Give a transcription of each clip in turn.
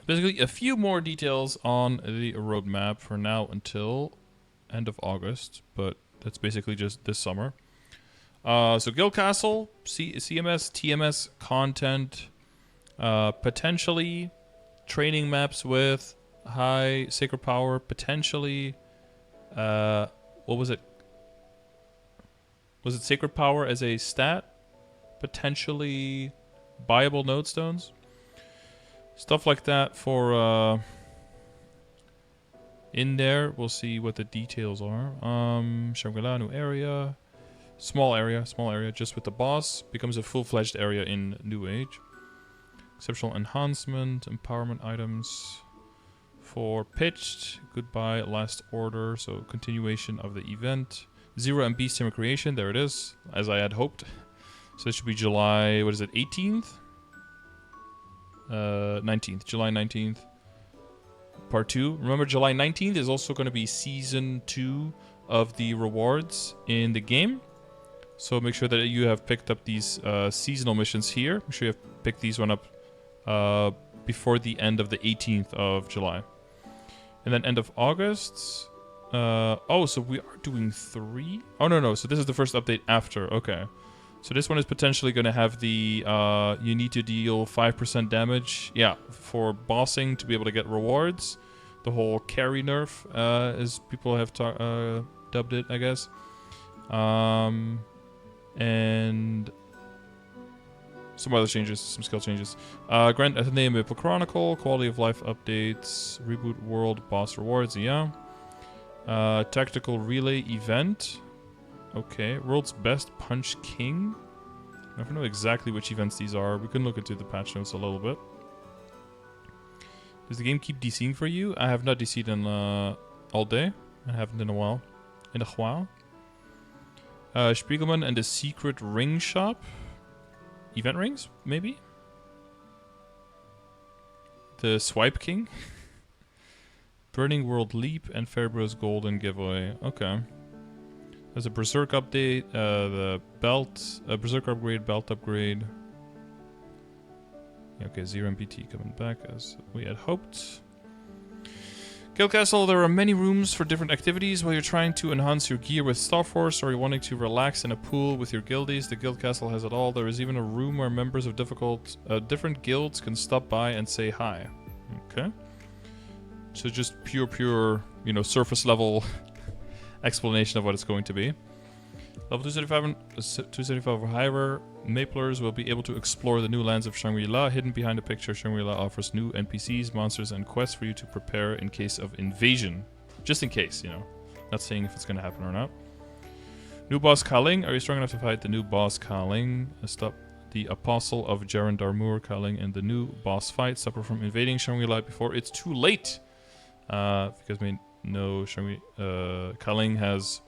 Basically, a few more details on the roadmap for now until end of August, but that's basically just this summer. So Guild Castle, CMS, TMS content, potentially training maps with high sacred power, potentially, what was it? Was it sacred power as a stat? Potentially buyable node stones? Stuff like that for in there. We'll see what the details are. Shangri-La, new area. Small area, just with the boss. Becomes a full-fledged area in New Age. Exceptional enhancement, empowerment items. For pitched, goodbye, last order. So continuation of the event. Zero and Beast Hammer creation, there it is, as I had hoped. So this should be July, what is it, 18th? 19th, July 19th. Part 2. Remember, July 19th is also going to be Season 2 of the rewards in the game. So make sure that you have picked up these seasonal missions here. Make sure you have picked these one up before the end of the 18th of July. And then end of August. Oh, so we are doing 3? Oh, no. So this is the first update after. Okay. So this one is potentially going to have the you need to deal 5% damage. Yeah, for bossing to be able to get rewards. The whole carry nerf, as people have dubbed it, I guess. And some other changes, some skill changes. Grand Athenaeum Maple Chronicle, quality of life updates, reboot world boss rewards, yeah. Tactical relay event. Okay, world's best punch king. I don't know exactly which events these are. We can look into the patch notes a little bit. Does the game keep DCing for you? I have not DC'd in all day. I haven't in a while. Spiegelman and the Secret Ring Shop. Event rings, maybe? The Swipe King. Burning World Leap and Fairbros Golden Giveaway. Okay. There's a Berserk update, the belt, Berserk upgrade, belt upgrade. Okay, Zero MPT coming back as we had hoped. Guild Castle, there are many rooms for different activities while you're trying to enhance your gear with Star Force or you're wanting to relax in a pool with your guildies. The Guild Castle has it all. There is even a room where members of different guilds can stop by and say hi. Okay. So just pure, surface level explanation of what it's going to be. Level 275 or higher, Maplers will be able to explore the new lands of Shangri-La. Hidden behind the picture, Shangri-La offers new NPCs, monsters, and quests for you to prepare in case of invasion. Just in case, Not saying if it's going to happen or not. New boss Kaling. Are you strong enough to fight the new boss Kaling? Stop the Apostle of Jaren Darmur Kaling in the new boss fight. Stop her from invading Shangri-La before it's too late. Because we know Kaling has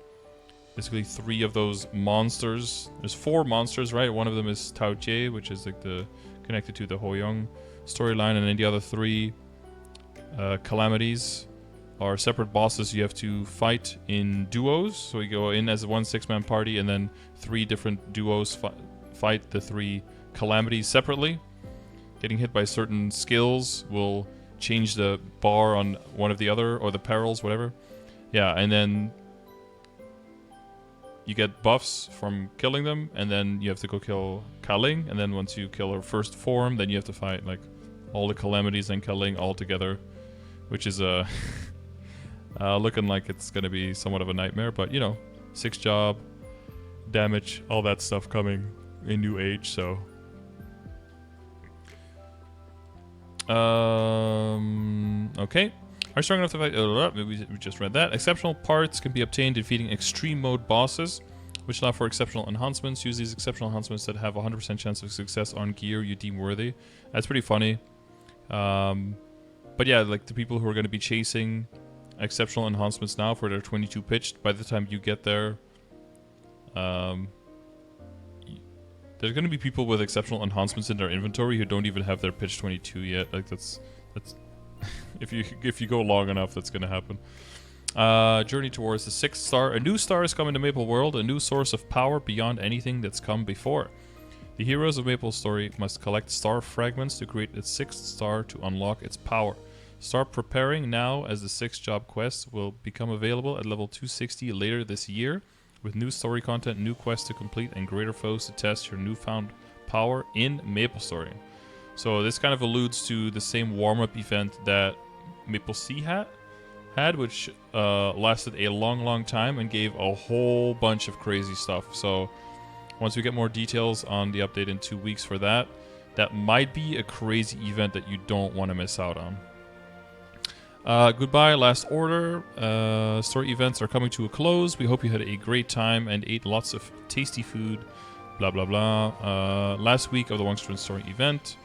basically 3 of those monsters. There's 4 monsters, right? One of them is Tao Jie, which is like connected to the Hoyong storyline, and then the other 3 calamities are separate bosses you have to fight in duos. So you go in as one 6-man party, and then 3 different duos fight the 3 calamities separately. Getting hit by certain skills will change the bar on one of the other, or the perils, whatever. Yeah, and then you get buffs from killing them, and then you have to go kill Kaling, and then once you kill her first form, then you have to fight like all the calamities and Kaling all together, which is looking like it's gonna be somewhat of a nightmare, but 6 job, damage, all that stuff coming in New Age, so okay. Are strong enough to fight? We just read that. Exceptional parts can be obtained defeating extreme mode bosses, which allow for exceptional enhancements. Use these exceptional enhancements that have a 100% chance of success on gear you deem worthy. That's pretty funny. But yeah, like the people who are going to be chasing exceptional enhancements now for their 22 pitched, by the time you get there, there's going to be people with exceptional enhancements in their inventory who don't even have their pitch 22 yet. Like that's if you go long enough, that's going to happen. Journey towards the 6th star. A new star has come into Maple World, a new source of power beyond anything that's come before. The heroes of MapleStory must collect star fragments to create its 6th star to unlock its power. Start preparing now, as the 6 job quests will become available at level 260 later this year, with new story content, new quests to complete, and greater foes to test your newfound power in MapleStory. So this kind of alludes to the same warm-up event that Maple Sea had, which lasted a long time and gave a whole bunch of crazy stuff. So once we get more details on the update in 2 weeks for that, that might be a crazy event that you don't want to miss out on. Goodbye, last order. Story events are coming to a close. We hope you had a great time and ate lots of tasty food. Blah, blah, blah. Last week of the Wongstron Story event.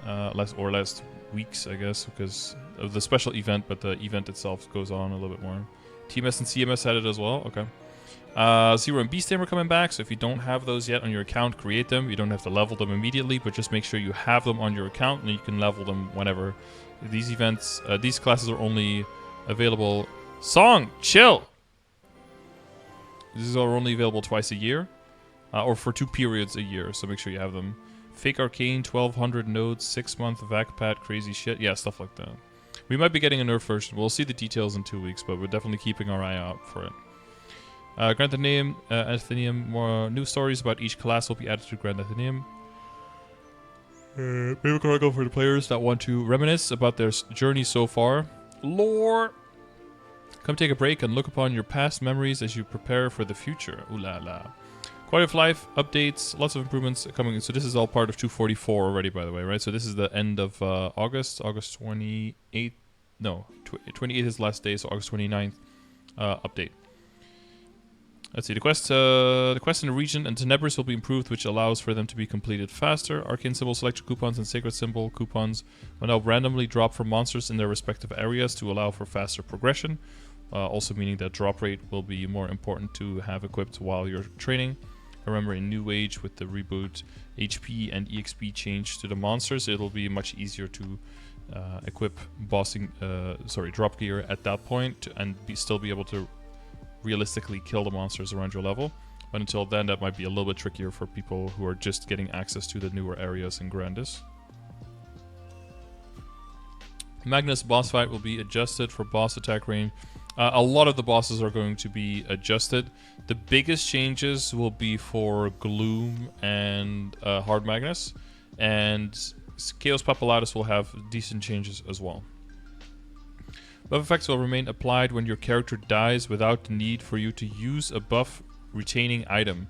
Last weeks, I guess, because of the special event, but the event itself goes on a little bit more. TMS and CMS had it as well. Okay. Zero and Beast are coming back, so if you don't have those yet on your account, create them. You don't have to level them immediately, but just make sure you have them on your account, and you can level them whenever. These events, these classes are only available. Song, chill! These are only available twice a year, or for 2 periods a year, so make sure you have them. Fake Arcane, 1200 nodes, 6-month VACPAT, crazy shit. Yeah, stuff like that. We might be getting a nerf version. We'll see the details in 2 weeks, but we're definitely keeping our eye out for it. Grand Athenaeum, more new stories about each class will be added to Grand Athenaeum. Maybe we're gonna go for the players that want to reminisce about their journey so far. Lore! Come take a break and look upon your past memories as you prepare for the future. Ooh la la. Quality of life, updates, lots of improvements coming. So this is all part of 244 already, by the way, right? So this is the end of August 28th. No, 28th is the last day, so August 29th update. Let's see, the quest in the region and Tenebris will be improved, which allows for them to be completed faster. Arcane symbol selection coupons and sacred symbol coupons will now randomly drop from monsters in their respective areas to allow for faster progression. Also meaning that drop rate will be more important to have equipped while you're training. Remember, in New Age with the reboot, HP and EXP change to the monsters, it'll be much easier to equip drop gear at that point and still be able to realistically kill the monsters around your level. But until then, that might be a little bit trickier for people who are just getting access to the newer areas in Grandis. Magnus boss fight will be adjusted for boss attack range. A lot of the bosses are going to be adjusted. The biggest changes will be for Gloom and Hard Magnus, and Chaos Papulatus will have decent changes as well. Buff effects will remain applied when your character dies without the need for you to use a buff retaining item.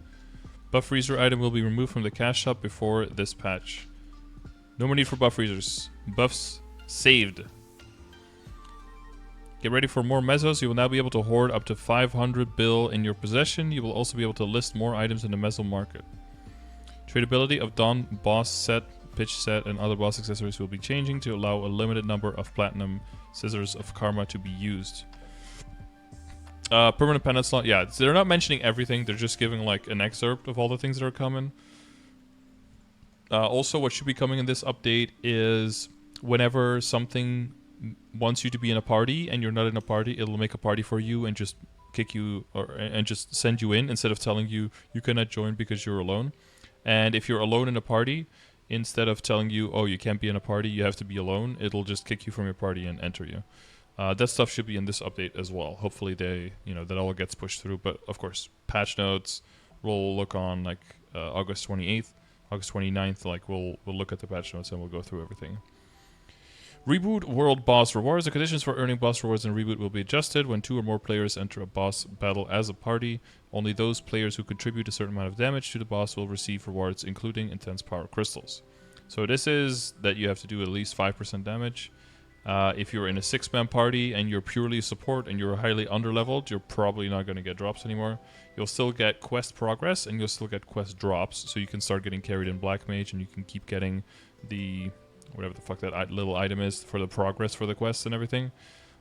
Buff freezer item will be removed from the cash shop before this patch. No more need for buff freezers. Buffs saved. Get ready for more mesos. You will now be able to hoard up to 500 bill in your possession. You will also be able to list more items in the meso market. Tradability of Dawn boss set, pitch set, and other boss accessories will be changing to allow a limited number of platinum scissors of karma to be used. Permanent pendant slot. Yeah, they're not mentioning everything. They're just giving like an excerpt of all the things that are coming. Also, what should be coming in this update is whenever something wants you to be in a party and you're not in a party, it'll make a party for you and just kick you and just send you in instead of telling you you cannot join because you're alone. And if you're alone in a party, instead of telling you, oh, you can't be in a party, you have to be alone, it'll just kick you from your party and enter you. That stuff should be in this update as well. Hopefully that all gets pushed through. But of course, patch notes, we'll look on like August 28th, August 29th, like we'll look at the patch notes and we'll go through everything. Reboot World Boss Rewards. The conditions for earning boss rewards in Reboot will be adjusted when 2 or more players enter a boss battle as a party. Only those players who contribute a certain amount of damage to the boss will receive rewards, including intense power crystals. So this is that you have to do at least 5% damage. If you're in a 6-man party and you're purely support and you're highly underleveled, you're probably not going to get drops anymore. You'll still get quest progress and you'll still get quest drops, so you can start getting carried in Black Mage and you can keep getting the whatever the fuck that little item is for the progress for the quests and everything.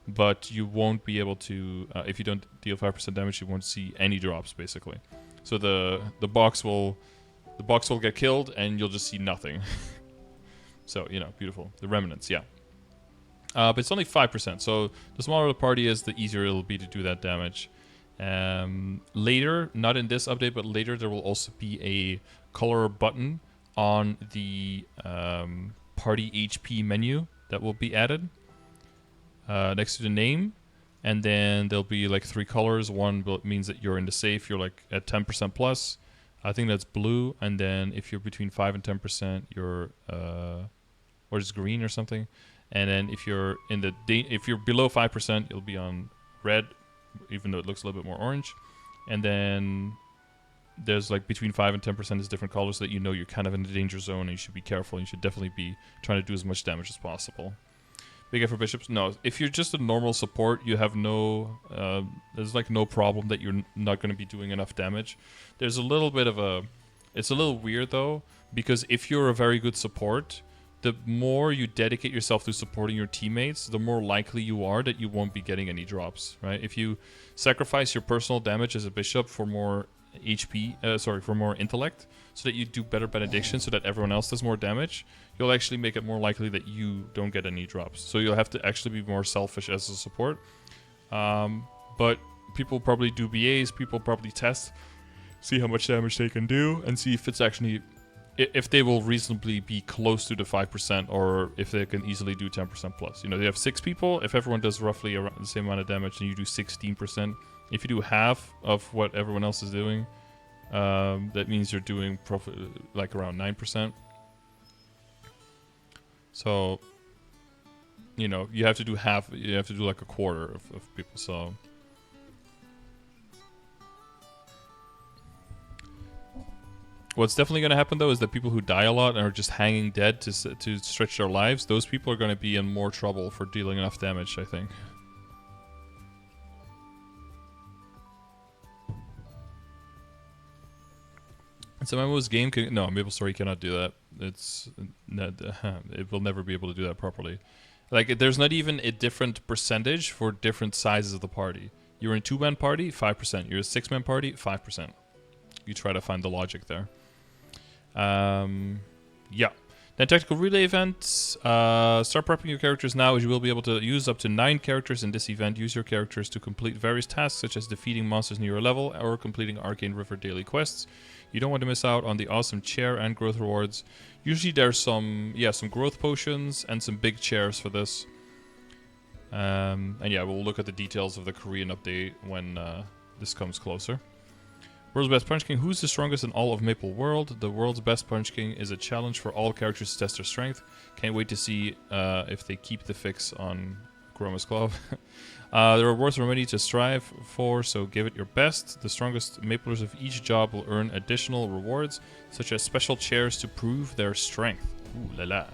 But you won't be able to, if you don't deal 5% damage, you won't see any drops basically. So the box will get killed and you'll just see nothing. So, beautiful. The remnants, yeah. But it's only 5%, so the smaller the party is, the easier it'll be to do that damage. Later, not in this update, but later there will also be color button on the party HP menu that will be added next to the name. And then there'll be like 3 colors. One means that you're in the safe. You're like at 10% plus. I think that's blue. And then if you're between 5 and 10%, you're or it's green or something. And then if you're in the if you're below 5%, you'll be on red, even though it looks a little bit more orange. And then there's like between 5 and 10% is different colors, so that you know you're kind of in the danger zone and you should be careful. You should definitely be trying to do as much damage as possible. Big F for bishops? No. If you're just a normal support, you have no... there's like no problem that you're not going to be doing enough damage. There's a little bit of a... It's a little weird though, because if you're a very good support, the more you dedicate yourself to supporting your teammates, the more likely you are that you won't be getting any drops, right? If you sacrifice your personal damage as a bishop for more HP, for more intellect, so that you do better benediction, so that everyone else does more damage, you'll actually make it more likely that you don't get any drops. So you'll have to actually be more selfish as a support. But people probably do BAs, people probably test, see how much damage they can do, and see if it's actually, if they will reasonably be close to the 5%, or if they can easily do 10% plus. You know, they have 6 people. If everyone does roughly around the same amount of damage, and you do 16%, if you do half of what everyone else is doing, that means you're doing like around 9%. So, you know, you have to do half. You have to do like a quarter of people. So, what's definitely going to happen though is that people who die a lot and are just hanging dead to stretch their lives, those people are going to be in more trouble for dealing enough damage, I think. So MMO's game can... No, MapleStory cannot do that. It's not, it will never be able to do that properly. Like, there's not even a different percentage for different sizes of the party. You're in a 2-man party, 5%. You're a 6-man party, 5%. You try to find the logic there. Yeah. Then tactical relay events. Start prepping your characters now, as you will be able to use up to 9 characters in this event. Use your characters to complete various tasks, such as defeating monsters near your level or completing Arcane River daily quests. You don't want to miss out on the awesome chair and growth rewards. Usually there's some growth potions and some big chairs for this. And yeah, we'll look at the details of the Korean update when this comes closer. World's Best Punch King. Who's the strongest in all of Maple World? The World's Best Punch King is a challenge for all characters to test their strength. Can't wait to see if they keep the fix on Kuroma's Club. The rewards are many to strive for, so give it your best. The strongest Maplers of each job will earn additional rewards, such as special chairs to prove their strength. Ooh la la.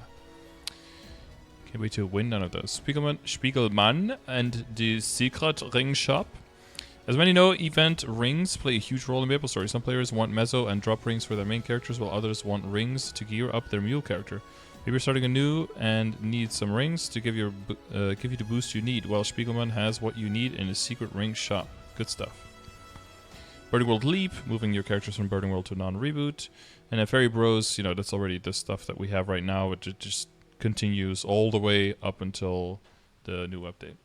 Can't wait to win none of those. Spiegelman and the Secret Ring Shop. As many know, event rings play a huge role in MapleStory. Some players want mezzo and drop rings for their main characters, while others want rings to gear up their mule character. Maybe you're starting anew and need some rings to give you the boost you need. Well, Spiegelman has what you need in his secret ring shop. Good stuff. Birding World Leap, moving your characters from Birding World to non-reboot. And then Fairy Bros, you know, that's already the stuff that we have right now. It just continues all the way up until the new update.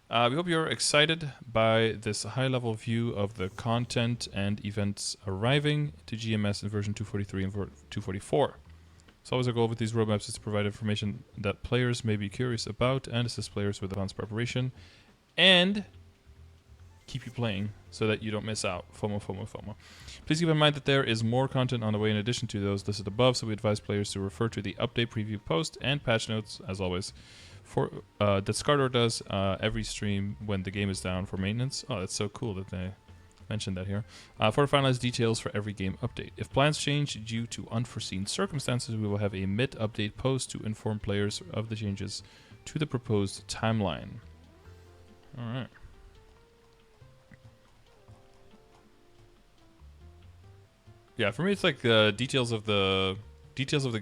We hope you're excited by this high-level view of the content and events arriving to GMS in version 243 and 244. As always, our goal with these roadmaps is to provide information that players may be curious about and assist players with advanced preparation and keep you playing so that you don't miss out. FOMO, FOMO, FOMO. Please keep in mind that there is more content on the way in addition to those listed above, so we advise players to refer to the update preview post and patch notes, as always, for that Scardor does every stream when the game is down for maintenance. Oh, that's so cool that they mentioned that here. For finalized details for every game update. If plans change due to unforeseen circumstances, we will have a mid-update post to inform players of the changes to the proposed timeline. All right. Yeah, for me it's like the details of the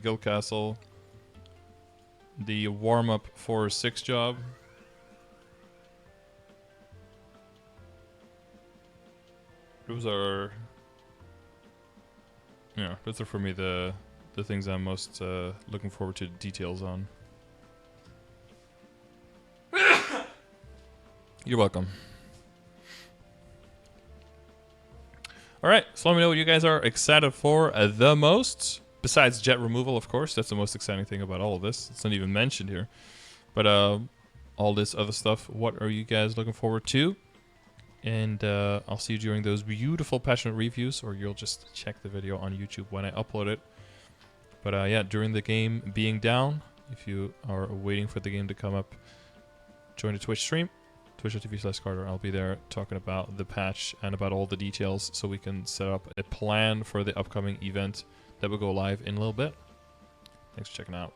guild castle, the warm-up for 6 job. Those are for me the things I'm most looking forward to details on. You're welcome. All right, so let me know what you guys are excited for the most. Besides jet removal, of course. That's the most exciting thing about all of this. It's not even mentioned here. But all this other stuff, what are you guys looking forward to? And I'll see you during those beautiful passionate reviews, or you'll just check the video on YouTube when I upload it. But yeah, during the game being down, if you are waiting for the game to come up, join the Twitch stream, twitch.tv/Scardor. I'll be there talking about the patch and about all the details so we can set up a plan for the upcoming event that will go live in a little bit. Thanks for checking out.